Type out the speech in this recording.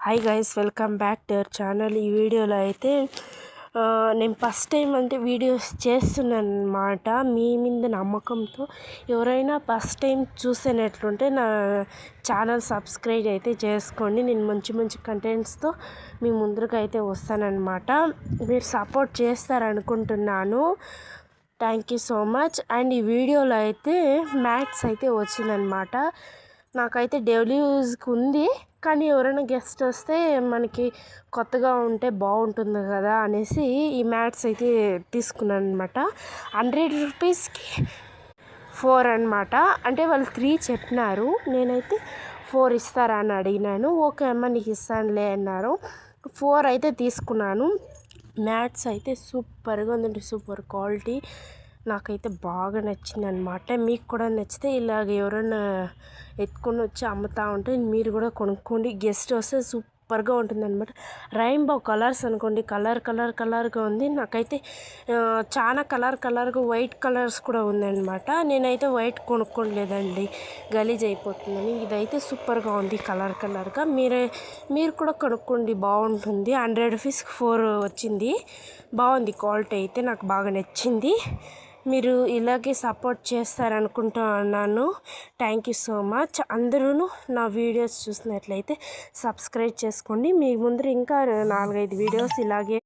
Hi guys, welcome back to our channel. ఈ వీడియోలో అయితే నేను ఫస్ట్ టైం అంటే వీడియోస్ చేస్తున్నాను అనమాట. మీ మీద నమ్మకంతో ఎవరైనా ఫస్ట్ టైం చూసేటట్లుంటే నా ఛానల్ సబ్స్క్రైబ్ అయితే చేసుకోండి. నేను మంచి మంచి కంటెంట్స్తో మీ ముందుకు అయితే వస్తానన్నమాట. మీరు సపోర్ట్ చేస్తారనుకుంటున్నాను. Thank you so much. And ఈ వీడియోలో అయితే మ్యాథ్స్ అయితే వచ్చిందనమాట. నాకైతే డైలీ యూజ్కి ఉంది, కానీ ఎవరైనా గెస్ట్ వస్తే మనకి కొత్తగా ఉంటే బాగుంటుంది కదా అనేసి ఈ మ్యాట్స్ అయితే తీసుకున్నాను అనమాట. 100 రూపీస్కి 4 అనమాట. అంటే వాళ్ళు 3 చెప్పినారు, నేనైతే 4 ఇస్తారా అని అడిగినాను. ఓకే అమ్మ నీకు ఇస్తానులే అన్నారు. 4 అయితే తీసుకున్నాను. మ్యాట్స్ అయితే సూపర్గా ఉందండి, సూపర్ క్వాలిటీ. నాకైతే బాగా నచ్చింది అనమాట. మీకు కూడా నచ్చితే ఇలాగ ఎవరైనా ఎత్తుకొని వచ్చి అమ్ముతూ ఉంటే మీరు కూడా కొనుక్కోండి. గెస్ట్ వస్తే సూపర్గా ఉంటుందన్నమాట. రెయిన్బో కలర్స్ అనుకోండి, కలర్గా ఉంది. నాకైతే చాలా కలర్గా వైట్ కలర్స్ కూడా ఉందన్నమాట. నేనైతే వైట్ కొనుక్కోలేదండి, గలీజ్ అయిపోతుందని. ఇదైతే సూపర్గా ఉంది కలర్గా. మీరు కూడా కొనుక్కోండి, బాగుంటుంది. 100 రూపీస్కి 4 వచ్చింది. బాగుంది క్వాలిటీ అయితే, నాకు బాగా నచ్చింది. మీరు ఇలాగే సపోర్ట్ చేస్తారనుకుంటున్నాను. Thank you so much. అందరూ నా వీడియోస్ చూసినట్లయితే సబ్స్క్రైబ్ చేసుకోండి. మీ ముందర ఇంకా 4-5 వీడియోస్ ఇలాగే